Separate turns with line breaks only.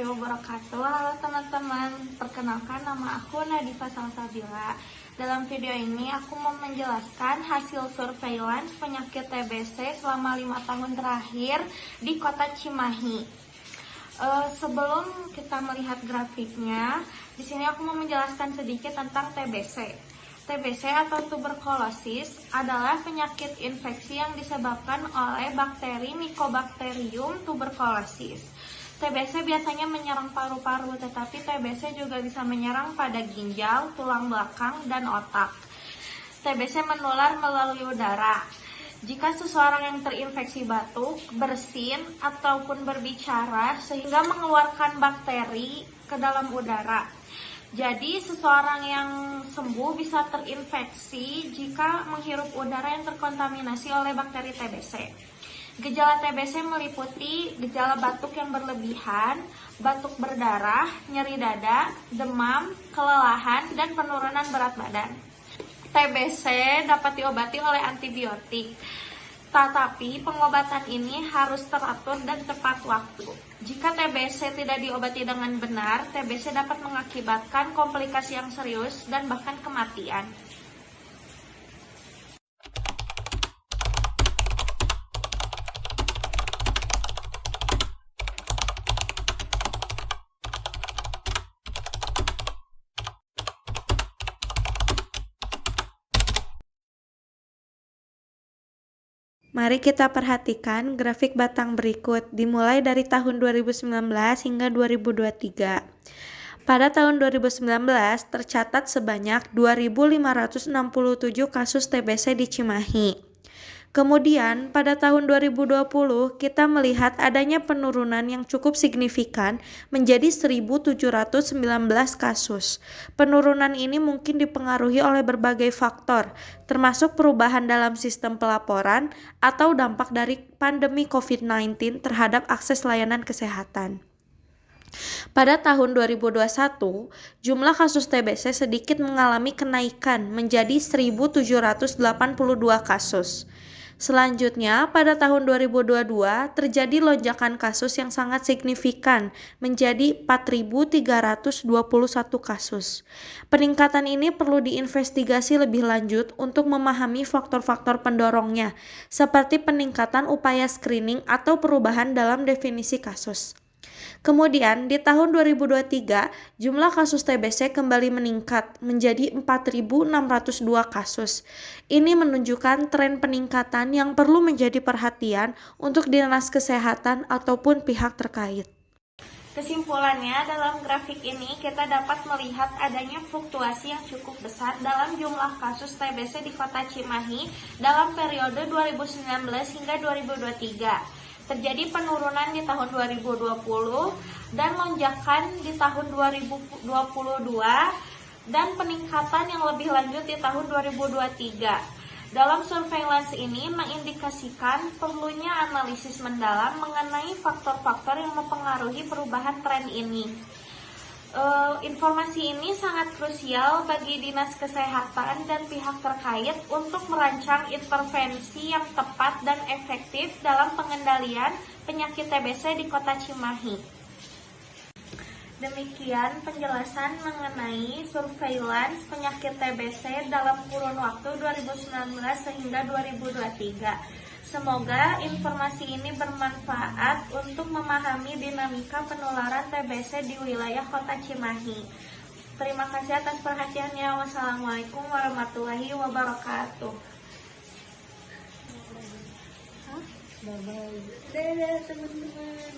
wabarakatuh. Halo teman-teman, perkenalkan nama aku Nadifa Salsabila. Dalam video ini aku mau menjelaskan hasil surveillance penyakit TBC selama 5 tahun terakhir di kota Cimahi. Sebelum kita melihat grafiknya, di sini aku mau menjelaskan sedikit tentang TBC. TBC atau tuberkulosis adalah penyakit infeksi yang disebabkan oleh bakteri Mycobacterium tuberculosis. TBC biasanya menyerang paru-paru, tetapi TBC juga bisa menyerang pada ginjal, tulang belakang, dan otak. TBC menular melalui udara. Jika seseorang yang terinfeksi batuk, bersin, ataupun berbicara sehingga mengeluarkan bakteri ke dalam udara. Jadi, seseorang yang sembuh bisa terinfeksi jika menghirup udara yang terkontaminasi oleh bakteri TBC. Gejala TBC meliputi gejala batuk yang berlebihan, batuk berdarah, nyeri dada, demam, kelelahan, dan penurunan berat badan. TBC dapat diobati oleh antibiotik, tetapi pengobatan ini harus teratur dan tepat waktu. Jika TBC tidak diobati dengan benar, TBC dapat mengakibatkan komplikasi yang serius dan bahkan kematian.
Mari kita perhatikan grafik batang berikut, dimulai dari tahun 2019 hingga 2023. Pada tahun 2019, tercatat sebanyak 2.567 kasus TBC di Cimahi. Kemudian, pada tahun 2020, kita melihat adanya penurunan yang cukup signifikan menjadi 1.719 kasus. Penurunan ini mungkin dipengaruhi oleh berbagai faktor, termasuk perubahan dalam sistem pelaporan atau dampak dari pandemi COVID-19 terhadap akses layanan kesehatan. Pada tahun 2021, jumlah kasus TBC sedikit mengalami kenaikan menjadi 1.782 kasus. Selanjutnya, pada tahun 2022 terjadi lonjakan kasus yang sangat signifikan menjadi 4.321 kasus. Peningkatan ini perlu diinvestigasi lebih lanjut untuk memahami faktor-faktor pendorongnya, seperti peningkatan upaya screening atau perubahan dalam definisi kasus. Kemudian di tahun 2023 jumlah kasus TBC kembali meningkat menjadi 4.602 kasus. Ini menunjukkan tren peningkatan yang perlu menjadi perhatian untuk dinas kesehatan ataupun pihak terkait.
Kesimpulannya, dalam grafik ini kita dapat melihat adanya fluktuasi yang cukup besar dalam jumlah kasus TBC di kota Cimahi dalam periode 2019 hingga 2023. Terjadi penurunan di tahun 2020 dan lonjakan di tahun 2022 dan peningkatan yang lebih lanjut di tahun 2023. Dalam surveillance ini mengindikasikan perlunya analisis mendalam mengenai faktor-faktor yang mempengaruhi perubahan tren ini. Informasi ini sangat krusial bagi dinas kesehatan dan pihak terkait untuk merancang intervensi yang tepat dan efektif dalam pengendalian penyakit TBC di kota Cimahi. Demikian penjelasan mengenai surveillance penyakit TBC dalam kurun waktu 2019 hingga 2023. Semoga informasi ini bermanfaat untuk memahami dinamika penularan TBC di wilayah kota Cimahi. Terima kasih atas perhatiannya. Wassalamualaikum warahmatullahi wabarakatuh. Dadah teman-teman.